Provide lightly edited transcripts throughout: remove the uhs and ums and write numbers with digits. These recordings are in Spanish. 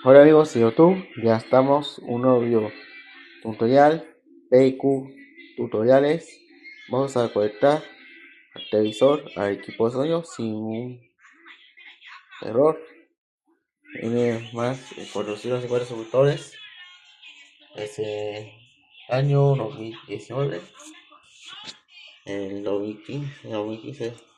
Hola amigos de YouTube, ya estamos un nuevo video tutorial PQ tutoriales. Vamos a conectar al televisor al equipo de sonido sin un error. Tiene más de 450 suscriptores. Ese año 2019, el 2015, 2015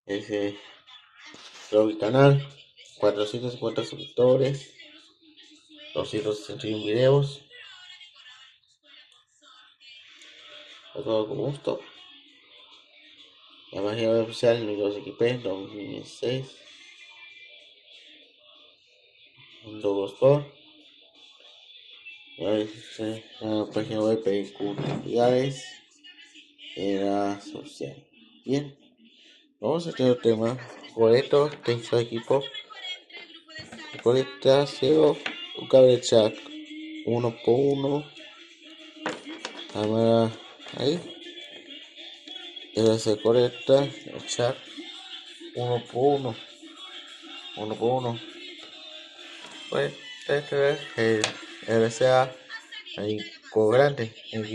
ese mi canal, 450 suscriptores, 261 videos, a todo con gusto. La página web oficial Windows XP 2016, Windows Store, la página web de tutoriales, era social. Bien, vamos a tener un tema. Boleto, texto de equipo, conecta ciego, un cable chat 1x1, cámara ahí, se conecta el chat 1x1, 1x1. Pues el RCA, el equipo grande, el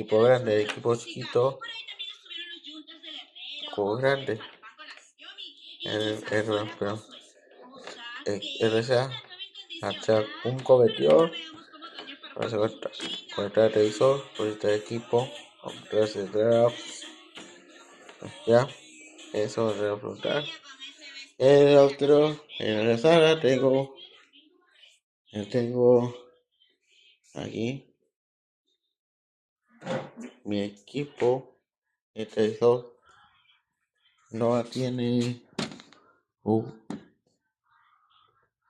equipo chiquito, equipo grande, el RCA, hasta un convertidor, para conectar el televisor, conectar el equipo, comprarse drafts, ya, eso es preguntar. El otro, en la sala tengo aquí mi equipo, el televisor no tiene,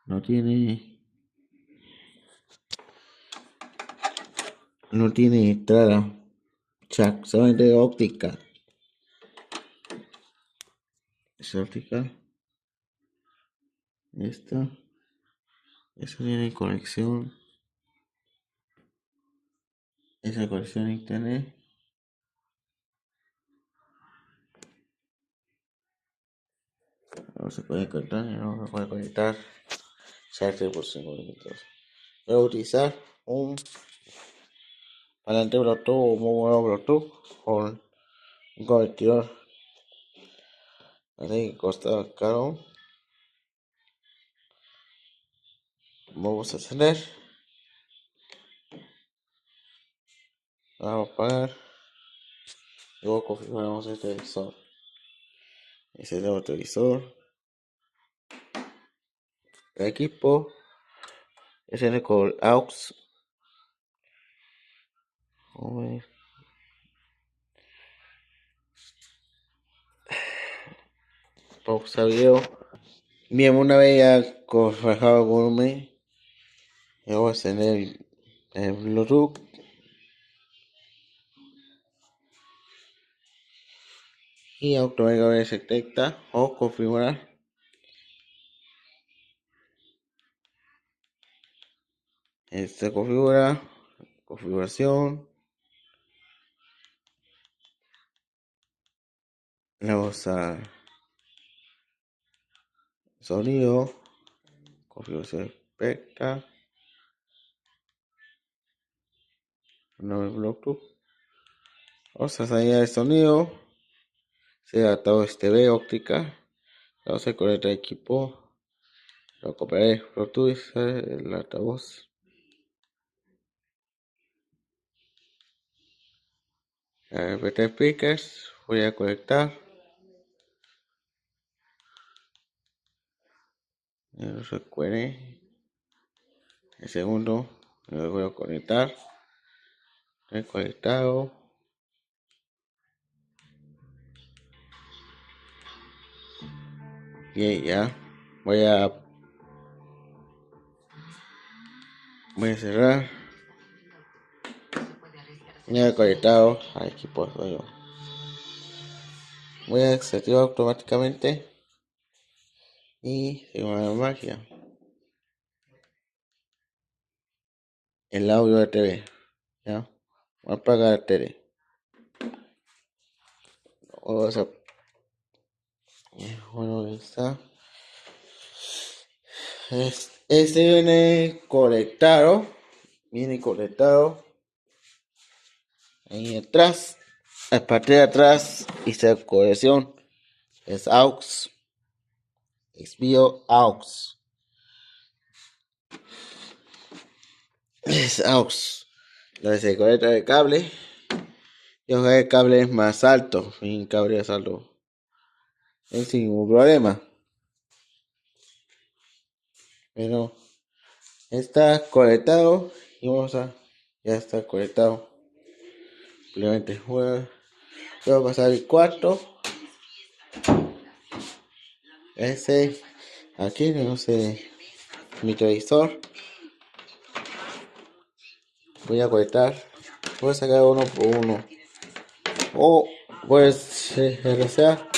no tiene, no tiene entrada jack, solamente óptica. Es óptica. Esta, eso tiene conexión. Esa conexión a internet. No se puede conectar, no se puede conectar. Charter por 5 minutos. Voy a utilizar un parlante Bluetooth o módulo Bluetooth con un convertidor. Así que costa caro. Vamos a encender. Vamos a apagar. Luego configuramos el televisor. Ese es el televisor. El equipo es el con AUX. Pausa video. Bien, una vez ya bajado el volumen, vamos a encender el Bluetooth. Y automáticamente se detecta o configurar. Esta configura, configuración. Le vamos a sonido, configuración perfecta. No es Bluetooth. Vamos a salir el sonido. Se ha adaptado TV óptica. Vamos a conectar el equipo. Lo copiaré Bluetooth, el altavoz. PT speakers. Voy a conectar. Recuerde. El segundo. Lo voy a conectar. He conectado. Bien, ya. Voy a cerrar. Ya he conectado al equipo de sonido. Voy a desactivar automáticamente. Y según la magia, el audio de TV. Ya. Voy a apagar la tele. Vamos a Bueno, ahí está. Este viene conectado. Viene conectado. Ahí atrás. A partir de atrás hice conexión. Es AUX. Xvio AUX. Es AUX. Donde se conecta el cable. Yo el cable es más alto. Mi cable es alto. Es sin ningún problema. Pero está conectado. Y vamos a. Ya está conectado. Simplemente voy a pasar el cuarto. Ese. Aquí no sé. Mi televisor. Voy a conectar. Voy a sacar uno por uno. O pues RCA.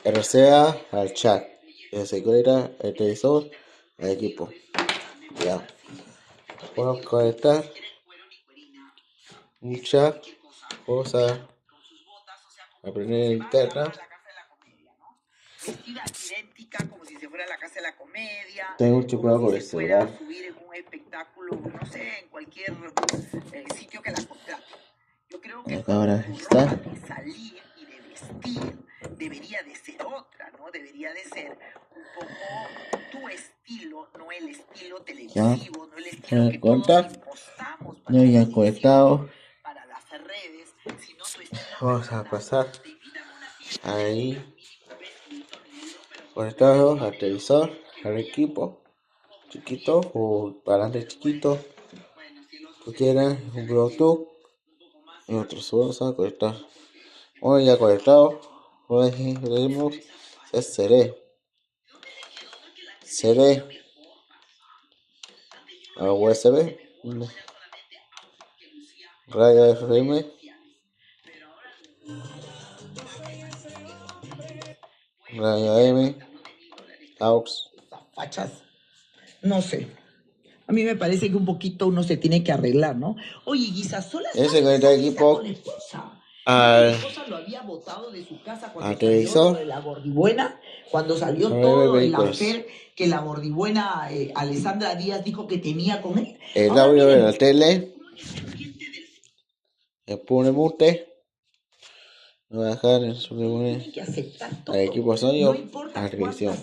RCA al chat. Se conecta el televisor al equipo. Ya. Puedo conectar un chat. Vamos a aprender interna. Vestida idéntica, como si se fuera a la casa de la comedia. Tengo mucho cuidado con el celular. Subir en un espectáculo, no sé, en cualquier sitio que la contrate. Yo creo que Ahora está. De salir y de vestir debería de ser otra, ¿no? Debería de ser un poco tu estilo, no el estilo televisivo, no el estilo que todos impostamos para ya conectado. para las redes, sino tu estilo. Vamos a pasar ahí. Conectado al televisor, al equipo chiquito o parante chiquito. Tú quieras un Bluetooth y otros vamos a conectar. Bueno, ya conectado. Ahora tenemos CD a USB, radio FM, radio AM, AUX. Fachas, no sé. A mí me parece que un poquito uno se tiene que arreglar, ¿no? Oye, Guisasola ese conecta el equipo al lo había botado de su casa al televisor. De la gordibuena, cuando salió todo el affair que la gordibuena Alessandra Díaz dijo que tenía con él. El audio de la tele. Le pone mute. No va a dejar en su reunión al equipo de sonido a la televisión.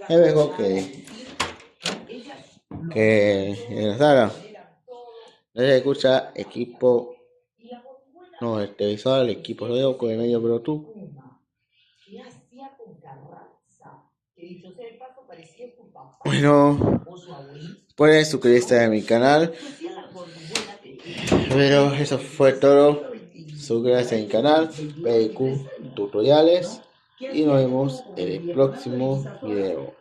Es mejor que en la sala no se escucha equipo, no, el televisor, el equipo de sonido con el medio Bluetooth. Bueno, puedes suscribirte a mi canal. Pero eso fue todo. Suscríbete a mi canal, PQ Tutoriales. Y nos vemos en el próximo video.